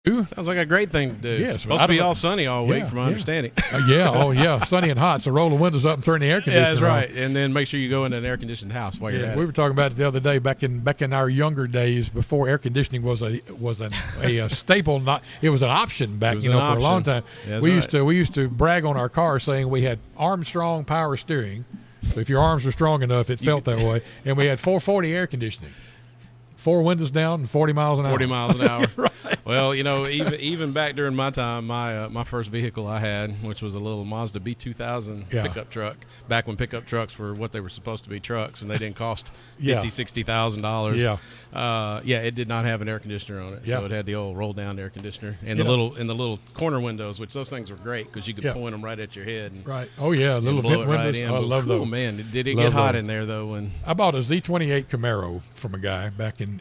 Sounds like a great thing to do. Yes, It's supposed to be all sunny all week, from my understanding. Sunny and hot. So roll the windows up and turn the air conditioner on. Yeah, that's right. And then make sure you go in an air-conditioned house while you're at it. We were talking about it the other day. Back in our younger days, before air conditioning was a staple, it was an option back for a long time. Yeah, we used to brag on our car saying we had Armstrong power steering. So if your arms were strong enough, it felt that way. And we had 440 air conditioning. 4 windows down and 40 miles an hour. 40 miles an hour. Right. Well, even back during my time, my first vehicle I had, which was a little Mazda B2000 pickup truck, back when pickup trucks were what they were supposed to be trucks, and they didn't cost $50,000-$60,000. Yeah. It did not have an air conditioner on it, so it had the old roll down air conditioner and the little corner windows, which those things were great because you could point them right at your head. And, right. Oh yeah, little blow vent it right windows. in. I love those. Oh man, did it get hot in there though? When I bought a Z28 Camaro from a guy back in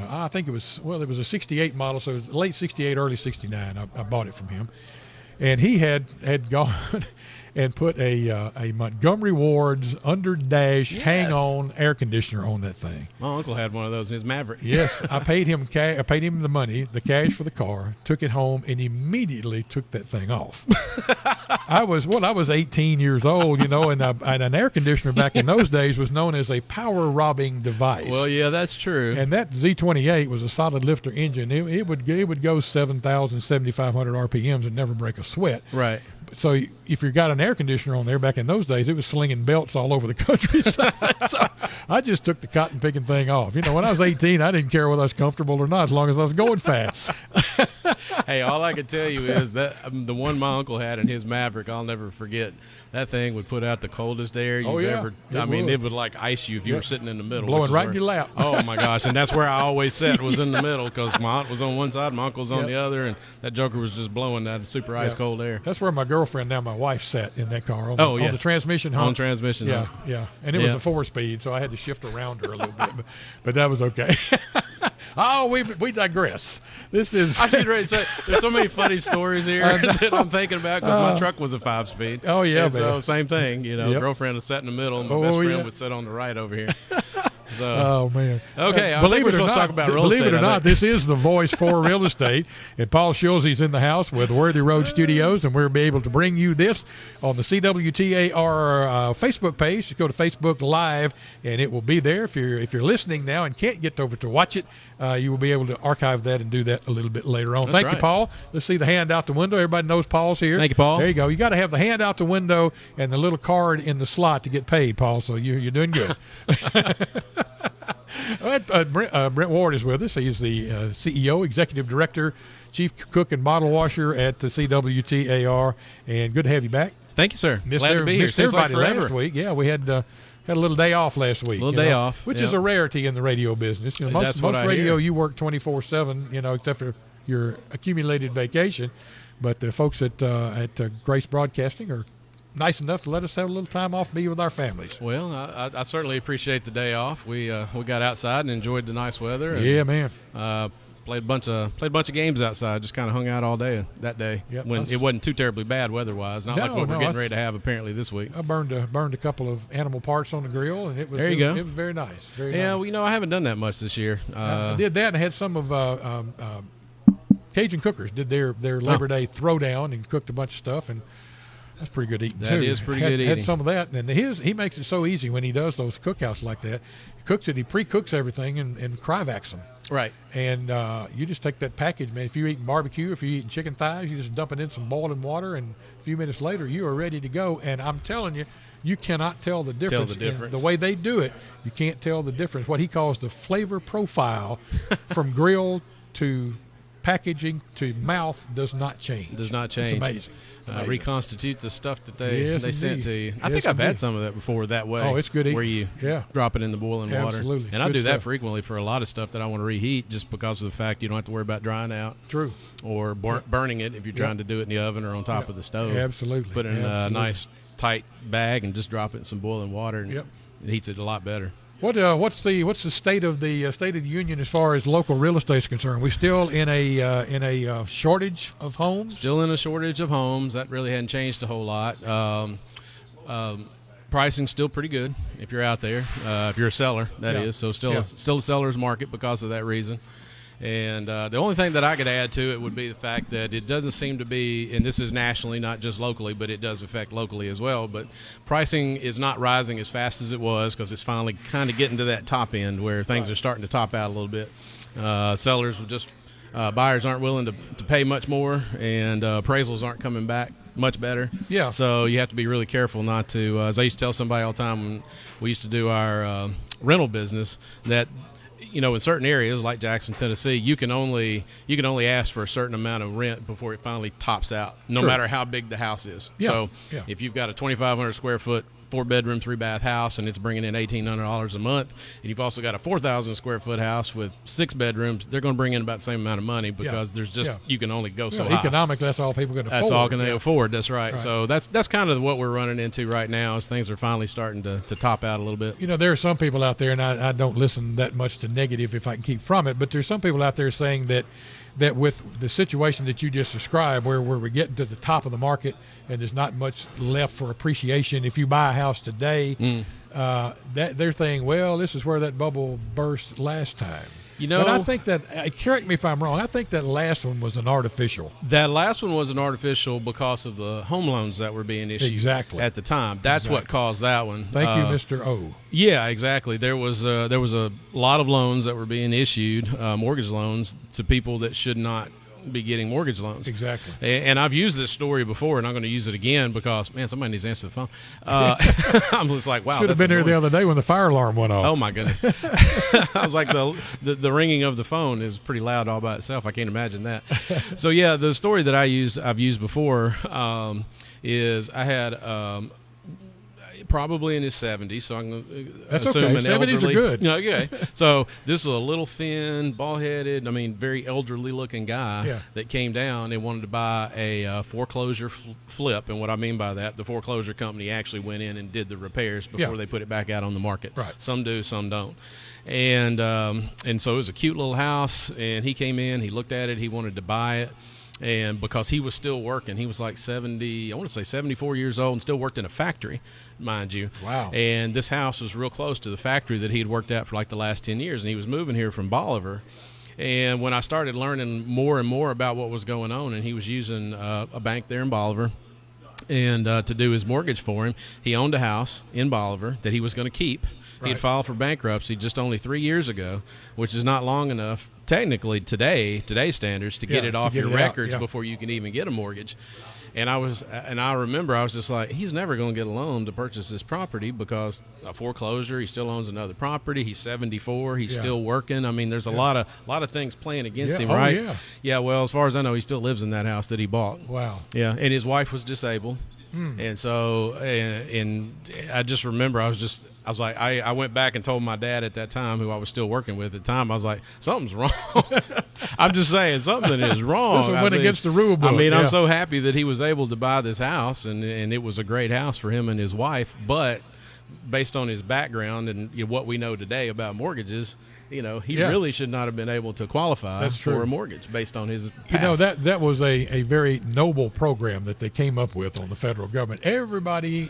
I think it was a 68 model, so it was late 68, early 69. I bought it from him, and he had gone and put a Montgomery Ward's under dash hang-on air conditioner on that thing. My uncle had one of those in his Maverick. Yes, I paid him the money, the cash for the car, took it home, and immediately took that thing off. I was 18 years old, and an air conditioner back in those days was known as a power robbing device. Well, yeah, that's true. And that Z28 was a solid lifter engine. It would go 7,000, 7,500 RPMs and never break a sweat. Right. So if you got an air conditioner on there back in those days, it was slinging belts all over the countryside. So I just took the cotton picking thing off. When I was 18, I didn't care whether I was comfortable or not, as long as I was going fast. Hey, all I can tell you is that the one my uncle had in his Maverick, I'll never forget. That thing would put out the coldest air you've ever. It would like ice you if you were sitting in the middle, blowing right in your lap. Oh my gosh! And that's where I always sat, was in the middle, because my aunt was on one side, my uncle was on the other, and that joker was just blowing that super ice cold air. That's where my girlfriend, now my wife, sat in that car on the transmission hump. On transmission hump. Yeah, and it was a 4-speed, so I had to shift around her a little bit, but that was okay. Oh, we digress. This is. I was getting ready to say, there's so many funny stories here that I'm thinking about, because my truck was a 5-speed. Oh yeah, and so same thing. Girlfriend was sat in the middle, and my best friend would sit on the right over here. So, oh man. Okay, believe it or not, talk about real estate. Believe it or not, this is the voice for real estate, and Paul Schulze's in the house with Worthy Road Studios, and we'll be able to bring you this on the CWTAR Facebook page. Just go to Facebook Live, and it will be there. If you're listening now and can't get over to watch it, you will be able to archive that and do that a little bit later on. Thank you, Paul. Let's see the hand out the window. Everybody knows Paul's here. Thank you, Paul. There you go. You got to have the hand out the window and the little card in the slot to get paid, Paul. So you're doing good. Brent Ward is with us. He's the CEO, Executive Director, Chief Cook and Bottle Washer at the CWTAR, and good to have you back. Thank you, sir. Glad to be here. Seems like last week. Yeah, we had a little day off last week. Which is a rarity in the radio business. Most radio you work 24/7. Except for your accumulated vacation. But the folks at Grace Broadcasting are nice enough to let us have a little time off, be with our families. Well, I certainly appreciate the day off. We got outside and enjoyed the nice weather. And, yeah, man. Played a bunch of games outside. Just kind of hung out all day that day. Yep, when it wasn't too terribly bad weather-wise. Not like what we're getting ready to have apparently this week. I burned a couple of animal parts on the grill, and it was It was very nice. Very nice. Well, I haven't done that much this year. I did that, and I had some of Cajun Cookers did their Labor Day throwdown and cooked a bunch of stuff, and that's pretty good eating, too. That is pretty good eating. Had some of that, and he makes it so easy when he does those cookouts like that. He cooks it, he pre-cooks everything and Cryovacs them. Right. And you just take that package, man. If you're eating barbecue, if you're eating chicken thighs, you just dump it in some boiling water, and a few minutes later, you are ready to go. And I'm telling you, you cannot tell the difference. The way they do it, you can't tell the difference. What he calls the flavor profile from grill to packaging to mouth does not change. Does not change. It's amazing. Reconstitute the stuff that they sent to you. I think I've had some of that before that way. Oh, it's good. Where you drop it in the boiling water. Absolutely. And I do that frequently for a lot of stuff that I want to reheat, just because of the fact you don't have to worry about drying out. True. Or burning it if you're trying to do it in the oven or on top of the stove. Absolutely. Put it in a nice tight bag and just drop it in some boiling water, and it heats it a lot better. What's the state of the union as far as local real estate is concerned? We still in a shortage of homes. Still in a shortage of homes. That really hadn't changed a whole lot. Pricing's still pretty good if you're out there. If you're a seller, that is. So still a seller's market because of that reason. And the only thing that I could add to it would be the fact that it doesn't seem to be, and this is nationally, not just locally, but it does affect locally as well, but pricing is not rising as fast as it was because it's finally kind of getting to that top end where things are starting to top out a little bit. Sellers will just buyers aren't willing to pay much more, and appraisals aren't coming back much better. Yeah. So you have to be really careful not to, as I used to tell somebody all the time when we used to do our rental business, that in certain areas like Jackson, Tennessee, you can only ask for a certain amount of rent before it finally tops out, no matter how big the house is. Yeah. So if you've got a 2,500 square foot 4-bedroom, 3-bath house, and it's bringing in $1,800 a month, and you've also got a 4,000 square foot house with 6 bedrooms, they're going to bring in about the same amount of money because there's just you can only go so high. Economically, that's all people can afford. That's all can they afford. That's right. So that's kind of what we're running into right now as things are finally starting to top out a little bit. There are some people out there, and I don't listen that much to negative if I can keep from it, but there's some people out there saying that with the situation that you just described, where we're getting to the top of the market and there's not much left for appreciation. If you buy a house today, that they're saying, well, this is where that bubble burst last time. But I think that, correct me if I'm wrong, I think that last one was an artificial. That last one was an artificial because of the home loans that were being issued at the time. That's what caused that one. Thank you, Mr. O. Yeah, exactly. There was a lot of loans that were being issued, mortgage loans, to people that should not be getting mortgage loans. Exactly. And I've used this story before, and I'm going to use it again because, man, somebody needs to answer the phone. I'm just like, wow. Should have been here the other day when the fire alarm went off. Oh, my goodness. I was like, the ringing of the phone is pretty loud all by itself. I can't imagine that. So, yeah, the story that I've used before is I had probably in his 70s, so I'm going to assume an elderly. 70s are good. Okay. So this is a little thin, bald-headed, very elderly-looking guy that came down and wanted to buy a foreclosure flip. And what I mean by that, the foreclosure company actually went in and did the repairs before they put it back out on the market. Right. Some do, some don't. And so it was a cute little house, and he came in, he looked at it, he wanted to buy it. And because he was still working, he was like 74 years old and still worked in a factory, mind you. Wow. And this house was real close to the factory that he had worked at for like the last 10 years. And he was moving here from Bolivar. And when I started learning more and more about what was going on, and he was using a bank there in Bolivar and to do his mortgage for him, he owned a house in Bolivar that he was going to keep. Right. He had filed for bankruptcy just only 3 years ago, which is not long enough technically today's standards to get it off your records before you can even get a mortgage. And I remember I was just like, he's never going to get a loan to purchase this property because a foreclosure, he still owns another property, he's 74, he's still working. There's a lot of things playing against him, right? Yeah, well, as far as I know, he still lives in that house that he bought. Wow. Yeah, and his wife was disabled. And so and I just remember I was like, I went back and told my dad at that time, who I was still working with at the time, I was like, something's wrong. I'm just saying, something is wrong. This went against the rule book. I'm so happy that he was able to buy this house, and it was a great house for him and his wife, but based on his background and what we know today about mortgages, he really should not have been able to qualify for a mortgage based on his past. That was a very noble program that they came up with on the federal government. Everybody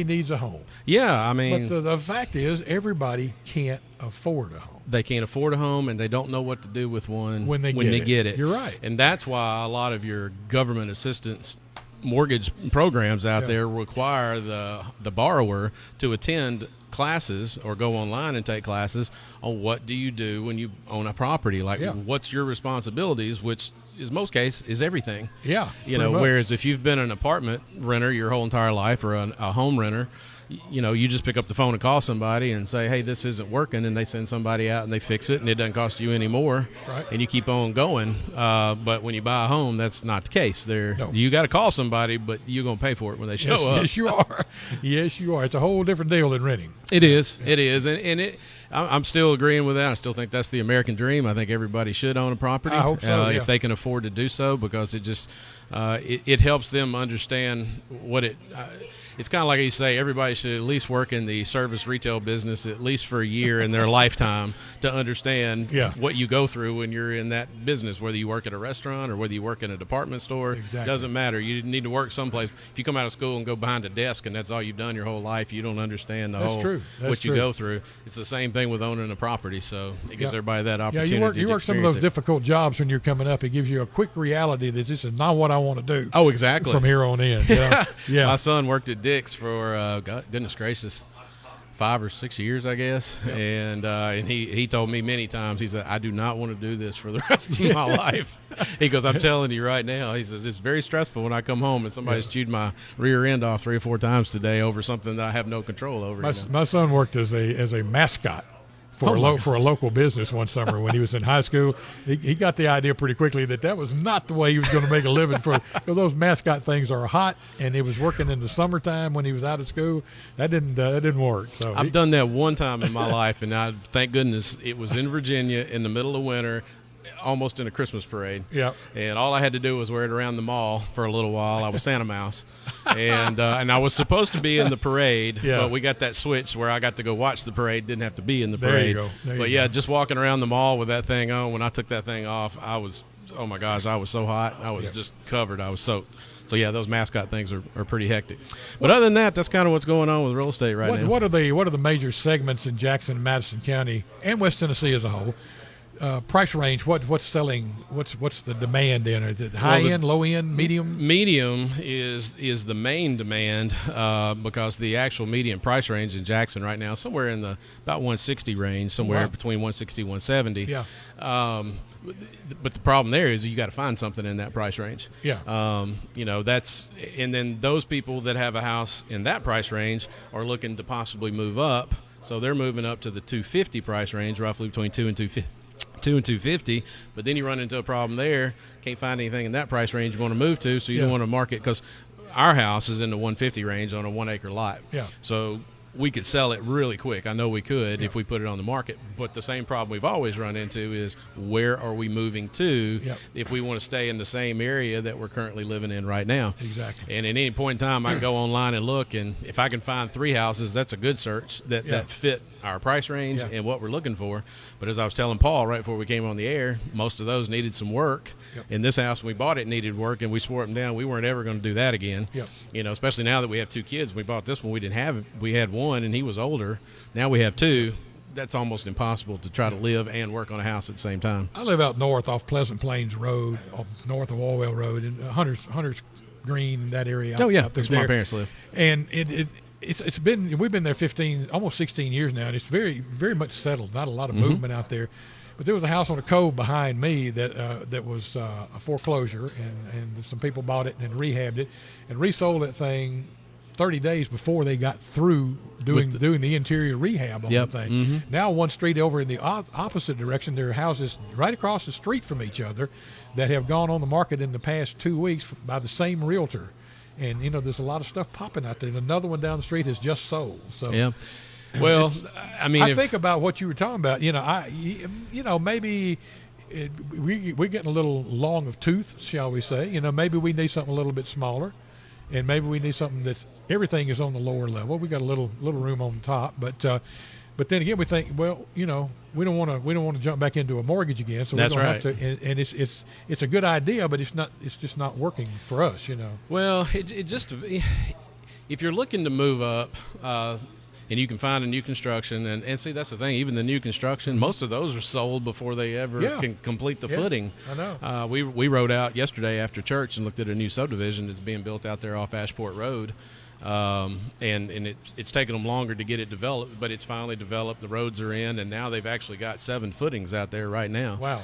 needs a home. Yeah, But the fact is, everybody can't afford a home. They can't afford a home, and they don't know what to do with one when they get it. You're right. And that's why a lot of your government assistance mortgage programs out there require the borrower to attend classes or go online and take classes on what do you do when you own a property, what's your responsibilities, which is most cases is everything. Whereas if you've been an apartment renter your whole entire life or a home renter, you just pick up the phone and call somebody and say, hey, this isn't working, and they send somebody out and they fix it, and it doesn't cost you any more, and you keep on going. But when you buy a home, that's not the case. You got to call somebody, but you're going to pay for it when they show up. Yes, you are. Yes, you are. It's a whole different deal than renting. It is. It is. And I'm still agreeing with that. I still think that's the American dream. I think everybody should own a property. I hope so, if they can afford to do so, because it just it helps them understand what it's kind of like you say, everybody should at least work in the service retail business at least for a year in their lifetime to understand what you go through when you're in that business, whether you work at a restaurant or whether you work in a department store. Exactly. Doesn't matter. You need to work someplace. If you come out of school and go behind a desk and that's all you've done your whole life, you don't understand what you go through. It's the same thing with owning a property, so it gives everybody that opportunity. You work some of those difficult jobs when you're coming up. It gives you a quick reality that this is not what I want to do. Oh, exactly. From here on in. Yeah. My son worked at Dick's for, goodness gracious, 5 or 6 years, I guess. Yep. And he told me many times, he said, I do not want to do this for the rest of my life. He goes, I'm telling you right now. He says, it's very stressful when I come home and somebody's chewed my rear end off 3 or 4 times today over something that I have no control over. My son worked as a mascot for a local business one summer when he was in high school. He got the idea pretty quickly that was not the way he was going to make a living because those mascot things are hot, and he was working in the summertime when he was out of school. That didn't work. So I've done that one time in my life, and thank goodness it was in Virginia in the middle of winter, almost in a Christmas parade. Yeah. And all I had to do was wear it around the mall for a little while. I was Santa Mouse. And I was supposed to be in the parade, but we got that switch where I got to go watch the parade, didn't have to be in the parade. There you go. Just walking around the mall with that thing on, when I took that thing off, I was, oh my gosh, I was so hot. I was just covered. I was soaked. So, those mascot things are pretty hectic. But other than that, that's kind of what's going on with real estate now. What are the major segments in Jackson, Madison County, and West Tennessee as a whole? Price range, what's selling? What's the demand in? Is it high end, low end, medium? Medium is the main demand because the actual median price range in Jackson right now is somewhere in the about 160 range, somewhere between 160 and 170. Yeah. But the problem there is you got to find something in that price range. Yeah. And then those people that have a house in that price range are looking to possibly move up, so they're moving up to the 250 price range, roughly between 2 and 250, but then you run into a problem there. Can't find anything in that price range you want to move to, so you don't want to market, because our house is in the 150 range on a 1 acre lot. Yeah. So we could sell it really quick. I know we could if we put it on the market. But the same problem we've always run into is where are we moving to if we want to stay in the same area that we're currently living in right now. Exactly. And at any point in time, I can go online and look, and if I can find 3 houses, that's a good search that fit our price range and what we're looking for. But as I was telling Paul right before we came on the air, most of those needed some work. In this house, when we bought it, needed work, and we swore them down. We weren't ever going to do that again. Especially now that we have 2 kids. We bought this one. We didn't have it. We had one, and he was older. Now we have 2. That's almost impossible to try to live and work on a house at the same time. I live out north off Pleasant Plains Road, north of Orwell Road, in Hunter's Green, that area. That's where my parents live. And we've been there almost 16 years now, and it's very, very much settled. Not a lot of movement out there. But there was a house on a cove behind me that was a foreclosure, and some people bought it and rehabbed it and resold that thing 30 days before they got through doing the interior rehab on the thing. Now one street over in the opposite direction, there are houses right across the street from each other that have gone on the market in the past 2 weeks by the same realtor. And, there's a lot of stuff popping out there. And another one down the street has just sold. So well, I mean, I think about what you were talking about. Maybe we're getting a little long of tooth, shall we say? Maybe we need something a little bit smaller, and maybe we need something that's everything is on the lower level. We got a little room on the top, but then again, we think, well, we don't want to jump back into a mortgage again. So that's we don't right. have to, and it's a good idea, but it's just not working for us. Well, it just if you're looking to move up. And you can find a new construction, and see, that's the thing. Even the new construction, most of those are sold before they ever can complete the footing. I know. We rode out yesterday after church and looked at a new subdivision that's being built out there off Ashport Road. And it's taken them longer to get it developed, but it's finally developed. The roads are in, and now they've actually got 7 footings out there right now. Wow.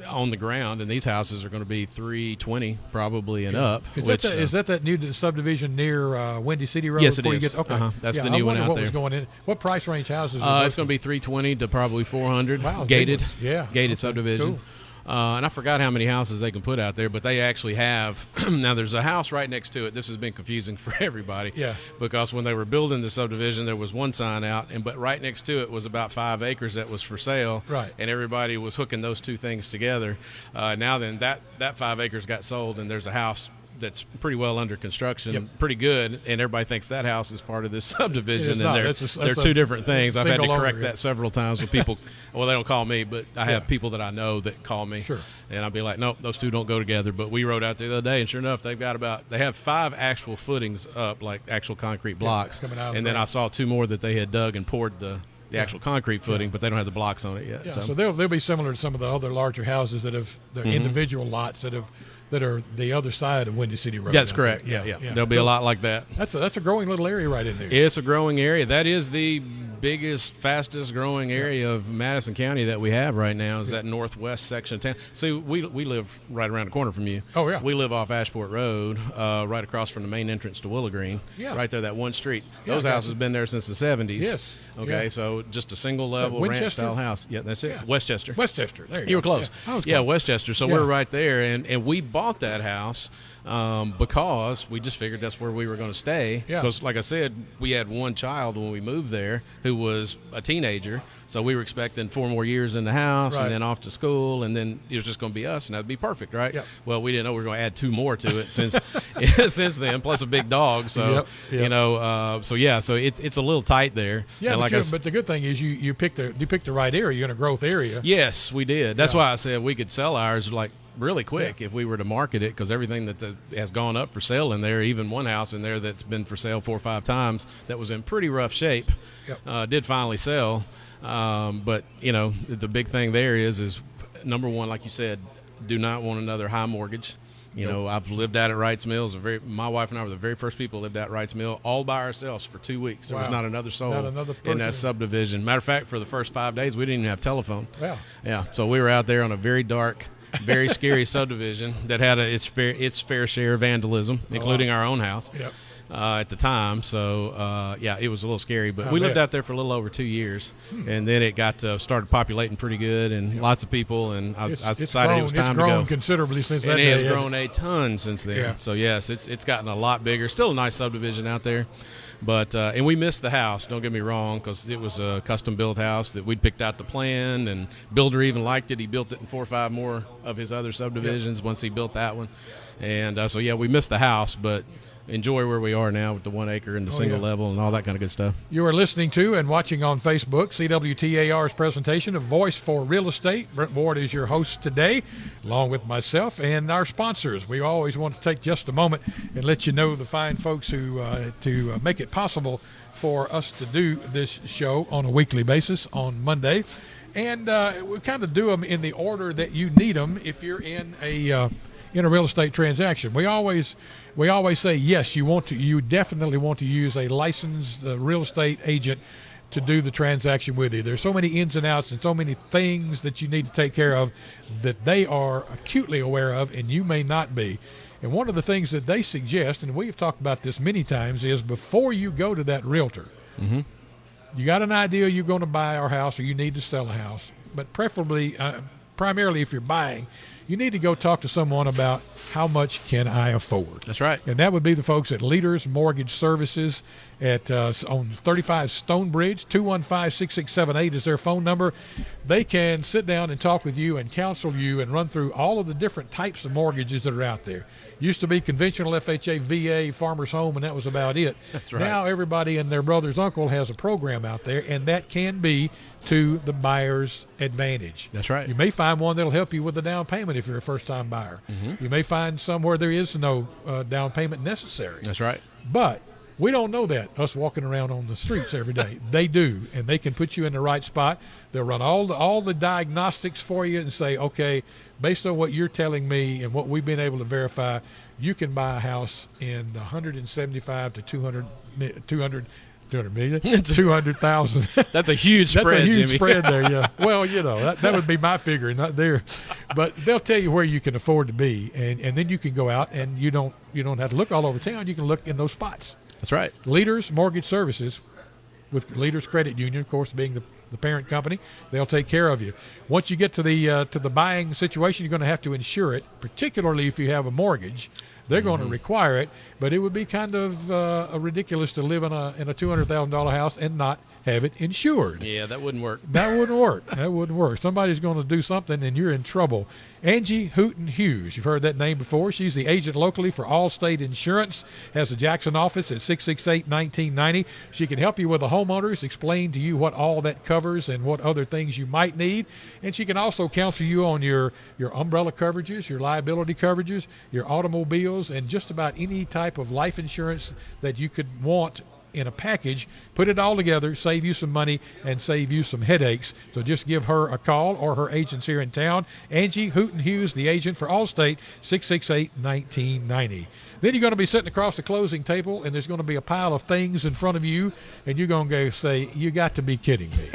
On the ground, and these houses are going to be 320 probably and up. Is that new subdivision near Windy City Road? Yes, it is. Okay. That's the new one out there. Was going in. What price range houses? It's going to be 320 to probably 400. Wow, gated. Gated subdivision. Cool. And I forgot how many houses they can put out there, but they actually have. Now, there's a house right next to it. This has been confusing for everybody. Yeah. Because when they were building the subdivision, there was one sign out, but right next to it was about 5 acres that was for sale. Right. And everybody was hooking those two things together. Now then, that 5 acres got sold, and there's a house that's pretty well under construction, pretty good, and everybody thinks that house is part of this subdivision, and they're two different things. I've had to correct that several times with people. Well, they don't call me, but I have people that I know that call me, and I'll be like, nope, those two don't go together. But we rode out there the other day, and sure enough, they have 5 actual footings up, like actual concrete blocks, and then I saw 2 more that they had dug and poured the actual concrete footing, but they don't have the blocks on it yet. So they'll be similar to some of the other larger houses that have their individual lots that are the other side of Windy City Road. That's correct. Yeah. There'll be a lot like that. That's a growing little area right in there. It's a growing area. That is the biggest, fastest growing area of Madison County that we have right now is that northwest section of town. See, we live right around the corner from you. Oh, yeah. We live off Ashport Road, right across from the main entrance to Willow Green. Yeah. Right there, that one street. Those houses have been there since the 70s. Yes. Okay, so just a single level ranch-style house. Yeah, that's it. Yeah. Westchester. There you were close. Yeah, Westchester. So we're right there, and we bought that house because we just figured that's where we were going to stay. Because, like I said, we had one child when we moved there who was a teenager, so we were expecting 4 more years in the house and then off to school, and then it was just going to be us, and that'd be perfect, right? Yep. Well, we didn't know we were going to add 2 more to it since then, plus a big dog. So so it's a little tight there. Yeah, but the good thing is you picked the right area. You're in a growth area. Yes, we did. That's why I said we could sell ours like really quick if we were to market it, because everything that has gone up for sale in there, even one house in there that's been for sale 4 or 5 times that was in pretty rough shape, did finally sell. But the big thing there is number one, like you said, do not want another high mortgage. I've lived out at Wrights Mills. My wife and I were the very first people who lived out at Wrights Mill all by ourselves for 2 weeks. There was not another soul in that subdivision. Matter of fact, for the first 5 days, we didn't even have telephone. Yeah. So we were out there on a very dark, very scary subdivision that had its fair share of vandalism, including our own house at the time. So, it was a little scary. But we lived out there for a little over 2 years, and then it got started populating pretty good, and lots of people, and I decided it was time to go. It's grown considerably since that day. And it has grown a ton since then. Yeah. So, yes, it's gotten a lot bigger. Still a nice subdivision out there. But and we missed the house, don't get me wrong, because it was a custom-built house that we'd picked out the plan, and builder even liked it. He built it in 4 or 5 more of his other subdivisions once he built that one. And we missed the house, but enjoy where we are now with the 1 acre and the single level and all that kind of good stuff. You are listening to and watching on Facebook CWTAR's presentation of Voice for Real Estate. Brent Ward is your host today, along with myself and our sponsors. We always want to take just a moment and let you know the fine folks who to make it possible for us to do this show on a weekly basis on Monday. And we kind of do them in the order that you need them if you're in a real estate transaction. We always say yes. You definitely want to use a licensed real estate agent to do the transaction with you. There's so many ins and outs and so many things that you need to take care of that they are acutely aware of, and you may not be. And one of the things that they suggest, and we've talked about this many times, is before you go to that realtor, you got an idea you're going to buy our house or you need to sell a house, but preferably, primarily if you're buying, you need to go talk to someone about how much can I afford. That's right. And that would be the folks at Leaders Mortgage Services at on 35 Stonebridge. 215-6678 is their phone number. They can sit down and talk with you and counsel you and run through all of the different types of mortgages that are out there. Used to be conventional FHA, VA, Farmers Home, and that was about it. That's right. Now everybody and their brother's uncle has a program out there, and that can be to the buyer's advantage. That's right. You may find one that'll help you with the down payment if you're a first-time buyer. You may find somewhere there is no down payment necessary. That's right. But we don't know that, us walking around on the streets every day. They do, and they can put you in the right spot. They'll run all the diagnostics for you and say, okay, based on what you're telling me and what we've been able to verify, you can buy a house in the 175 to 200,000. That's a huge spread, That's a huge Jimmy. spread there, yeah. Well, that would be my figure, not there. But they'll tell you where you can afford to be, and then you can go out and you don't have to look all over town. You can look in those spots. That's right. Leaders Mortgage Services, with Leaders Credit Union, of course, being the parent company, they'll take care of you. Once you get to the buying situation, you're going to have to insure it, particularly if you have a mortgage. They're going to require it, but it would be kind of ridiculous to live in a $200,000 house and not have it insured. Yeah, that wouldn't work. That wouldn't work. That wouldn't work. Somebody's going to do something, and you're in trouble. Angie Hooten Hughes, you've heard that name before. She's the agent locally for Allstate Insurance, has a Jackson office at 668-1990. She can help you with the homeowners, explain to you what all that covers and what other things you might need. And she can also counsel you on your umbrella coverages, your liability coverages, your automobiles, and just about any type of life insurance that you could want in a package. Put it all together, save you some money, and save you some headaches. So just give her a call or her agents here in town. Angie Hooten Hughes, the agent for Allstate, 668-1990. Then you're going to be sitting across the closing table, and there's going to be a pile of things in front of you, and you're going to go say, you got to be kidding me.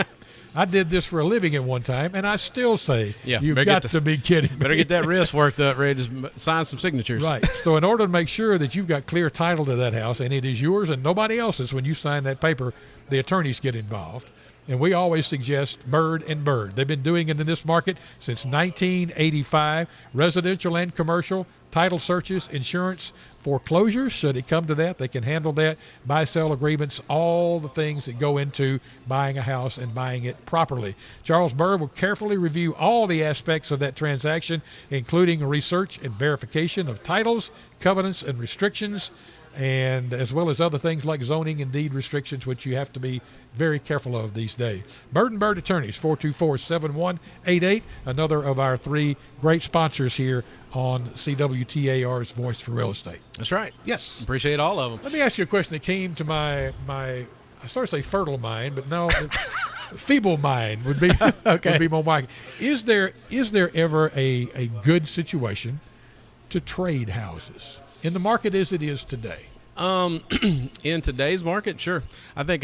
I did this for a living at one time, and I still say, you've got to be kidding me. Better get that wrist worked up, ready to sign some signatures. Right. So in order to make sure that you've got clear title to that house, and it is yours and nobody else's when you sign that paper, the attorneys get involved. And we always suggest Bird and Bird. They've been doing it in this market since 1985, residential and commercial, title searches, insurance, foreclosures, should it come to that. They can handle that, buy-sell agreements, all the things that go into buying a house and buying it properly. Charles Bird will carefully review all the aspects of that transaction, including research and verification of titles, covenants, and restrictions, and as well as other things like zoning and deed restrictions, which you have to be very careful of these days. Bird and Bird Attorneys, 424-7188, another of our three great sponsors here on CWTAR's Voice for Real Estate. That's right. Yes. Appreciate all of them. Let me ask you a question that came to my I started to say fertile mind, but no, feeble mind would be okay. Would be more like. Is there ever a good situation to trade houses in the market as it is today? In today's market, sure. I think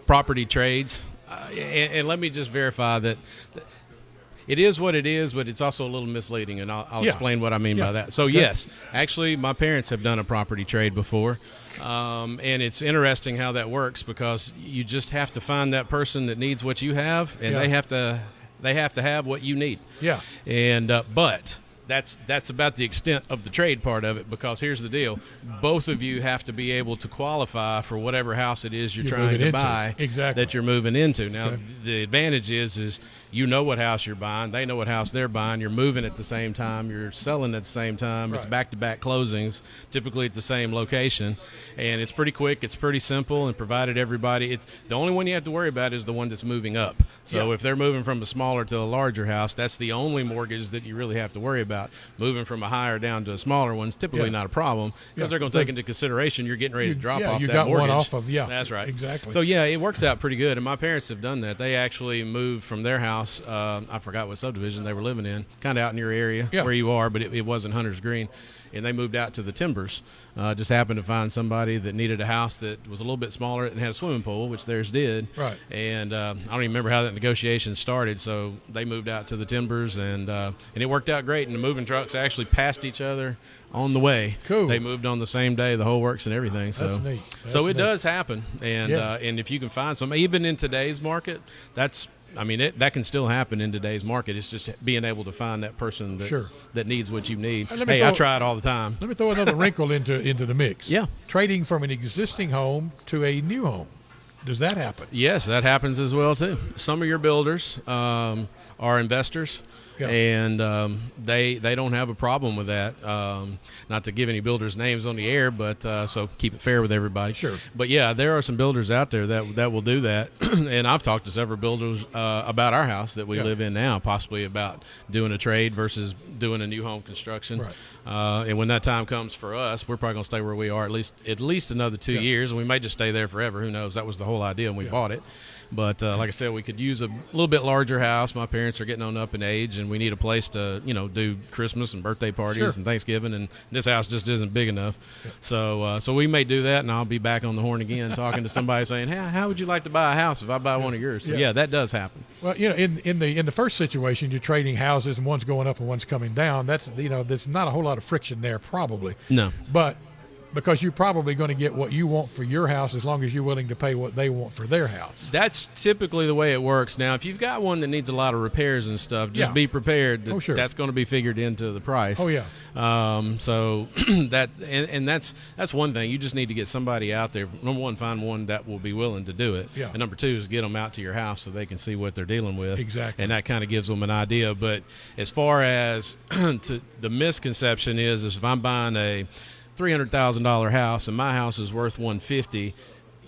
property trades, and let me just verify that it is what it is, but it's also a little misleading, and I'll explain what I mean by that. So, yes, actually, my parents have done a property trade before, and it's interesting how that works because you just have to find that person that needs what you have, and they have to have what you need. Yeah. And but that's about the extent of the trade part of it, because here's the deal. Both of you have to be able to qualify for whatever house it is you're trying to buy that you're moving into. Now, the advantage is you know what house you're buying. They know what house they're buying. You're moving at the same time. You're selling at the same time. Right. It's back-to-back closings, typically at the same location. And it's pretty quick. It's pretty simple, and provided everybody – it's the only one you have to worry about is the one that's moving up. So if they're moving from a smaller to a larger house, that's the only mortgage that you really have to worry about. Moving from a higher down to a smaller one's typically not a problem because they're going to take into consideration you're getting ready to drop off that mortgage. You got one off of, That's right. Exactly. So, it works out pretty good, and my parents have done that. They actually moved from their house. I forgot what subdivision they were living in, kind of out in your area where you are, but it wasn't Hunter's Green. And they moved out to the Timbers. Just happened to find somebody that needed a house that was a little bit smaller and had a swimming pool, which theirs did. Right. And I don't even remember how that negotiation started. So they moved out to the Timbers, and it worked out great. And the moving trucks actually passed each other on the way. Cool. They moved on the same day, the whole works and everything. So that's neat. So it does happen. And if you can find some, even in today's market, that can still happen in today's market. It's just being able to find that person that needs what you need. I try it all the time. Let me throw another wrinkle into the mix. Yeah. Trading from an existing home to a new home. Does that happen? Yes, that happens as well, too. Some of your builders are investors. Yeah. And they don't have a problem with that. Not to give any builders' names on the air, but so keep it fair with everybody. Sure. But there are some builders out there that will do that. And I've talked to several builders about our house that we live in now, possibly about doing a trade versus doing a new home construction. Right. And when that time comes for us, we're probably going to stay where we are at least another 2 years, and we may just stay there forever. Who knows? That was the whole idea when we bought it. But like I said, we could use a little bit larger house. My parents are getting on up in age, and we need a place to, do Christmas and birthday parties and Thanksgiving, and this house just isn't big enough. Yeah. So we may do that, and I'll be back on the horn again talking to somebody saying, hey, how would you like to buy a house if I buy one of yours? So, that does happen. Well, in the first situation, you're trading houses, and one's going up and one's coming down. That's there's not a whole lot of friction there, probably. No. But because you're probably going to get what you want for your house as long as you're willing to pay what they want for their house. That's typically the way it works. Now, if you've got one that needs a lot of repairs and stuff, just be prepared that that's going to be figured into the price. Oh, yeah. So that's one thing. You just need to get somebody out there. Number one, find one that will be willing to do it. Yeah. And number two is get them out to your house so they can see what they're dealing with. Exactly. And that kind of gives them an idea. But as far as the misconception is if I'm buying a $300,000 house and my house is worth $150,000,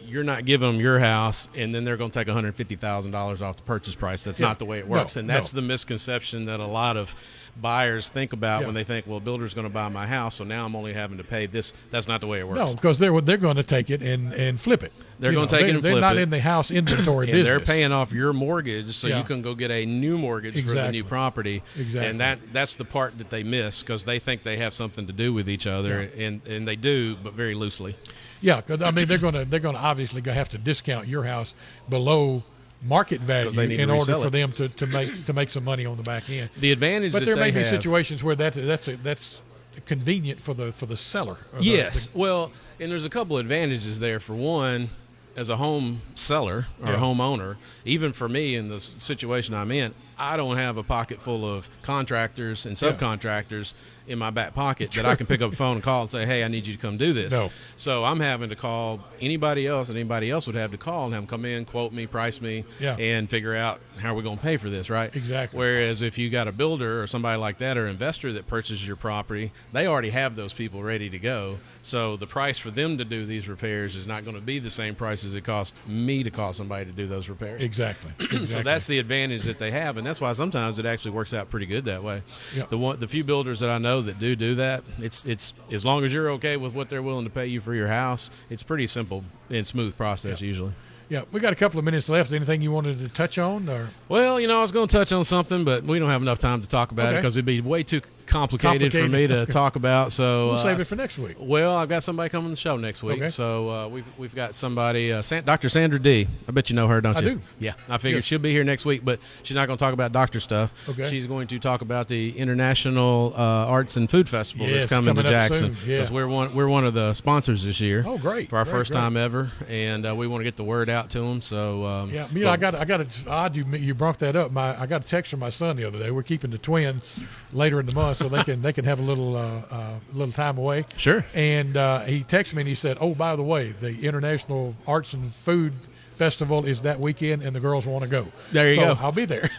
you're not giving them your house and then they're going to take $150,000 off the purchase price. That's not the way it works. And that's the misconception that a lot of buyers think about when they think, well, a builder's going to buy my house, so now I'm only having to pay this. That's not the way it works. No, because they're going to take it and flip it. They're going to take it and flip it. They're not in the house inventory business. They're paying off your mortgage, so you can go get a new mortgage for the new property. Exactly. And that's the part that they miss because they think they have something to do with each other, and they do, but very loosely. Yeah, because I mean they're going to obviously have to discount your house below market value in order for them to make some money on the back end. The advantage, but there may be situations where that's convenient for the seller. Yes, well, and there's a couple advantages there. For one, as a home seller or homeowner, even for me in the situation I'm in, I don't have a pocket full of contractors and subcontractors in my back pocket that I can pick up a phone and call and say, hey, I need you to come do this. No. So I'm having to call anybody else, and anybody else would have to call and have them come in, quote me, price me, and figure out how we're going to pay for this, right? Exactly. Whereas if you got a builder or somebody like that or investor that purchases your property, they already have those people ready to go. So the price for them to do these repairs is not going to be the same price as it cost me to call somebody to do those repairs. Exactly. So that's the advantage that they have, and that's why sometimes it actually works out pretty good that way. Yep. The few builders that I know that do that, it's as long as you're okay with what they're willing to pay you for your house, it's pretty simple and smooth process usually. Yeah, we got a couple of minutes left. Anything you wanted to touch on? Or? Well, I was going to touch on something, but we don't have enough time to talk about it because it'd be way too complicated for me to talk about. So we'll save it for next week. Well, I've got somebody coming on the show next week. Okay. So we've got somebody, Dr. Sandra D. I bet you know her, don't you? I do. Yeah, I figured she'll be here next week, but she's not going to talk about doctor stuff. Okay. She's going to talk about the International Arts and Food Festival that's coming to Jackson because we're one of the sponsors this year. Oh, great! For our first time ever, and we want to get the word out to them. So I got it's odd you brought that up. I got a text from my son the other day. We're keeping the twins later in the month so they can have a little time away. Sure. And he texted me and he said, "Oh, by the way, the International Arts and Food Festival is that weekend, and the girls want to go." There you go. I'll be there.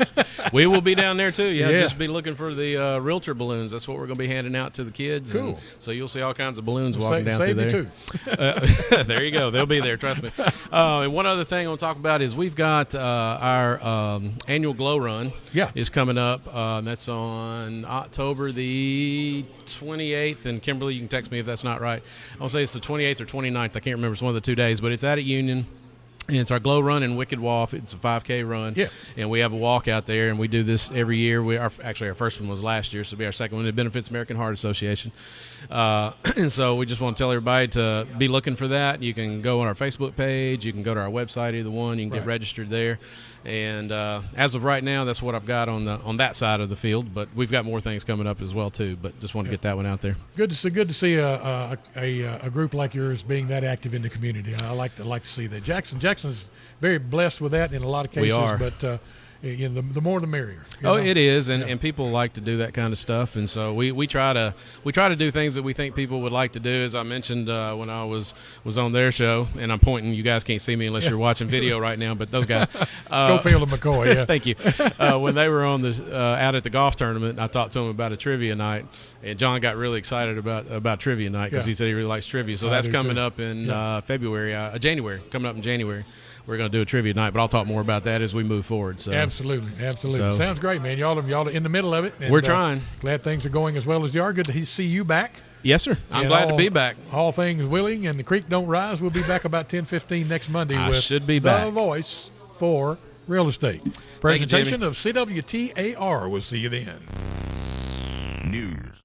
We will be down there too. Just be looking for the realtor balloons. That's what we're going to be handing out to the kids. Cool. And so you'll see all kinds of balloons walking down through there. Too. There you go. They'll be there. Trust me. And one other thing I want to talk about is we've got our annual Glow Run. Is coming up. That's on October the 28th. And Kimberly, you can text me if that's not right. I'll say it's the 28th or 29th. I can't remember. It's one of the 2 days, but it's out at Union. And it's our Glow Run in Wicked Waff. It's a 5K run. Yeah. And we have a walk out there, and we do this every year. Our first one was last year, so it'll be our second one. It benefits American Heart Association. And so we just want to tell everybody to be looking for that. You can go on our Facebook page. You can go to our website, either one. You can get registered there. And as of right now, that's what I've got on that side of the field. But we've got more things coming up as well, too. But just want to get that one out there. Good to see a group like yours being that active in the community. I like to see that. Jackson's very blessed with that in a lot of cases. We are. But the more the merrier. It is, and people like to do that kind of stuff, and so we try to do things that we think people would like to do. As I mentioned when I was on their show, and I'm pointing. You guys can't see me unless you're watching video right now, but those guys, Schofield and McCoy. Yeah, thank you. When they were on out at the golf tournament, I talked to them about a trivia night, and John got really excited about trivia night because he said he really likes trivia. So that's coming up in January. Coming up in January. We're going to do a trivia night, but I'll talk more about that as we move forward. So absolutely. So, sounds great, man. Y'all are in the middle of it. And, we're trying. Glad things are going as well as they are. Good to see you back. Yes, sir. I'm glad to be back. All things willing, and the creek don't rise. We'll be back about 10:15 next Monday with should be the back. voice for real estate. Presentation of CWTAR. We'll see you then. News.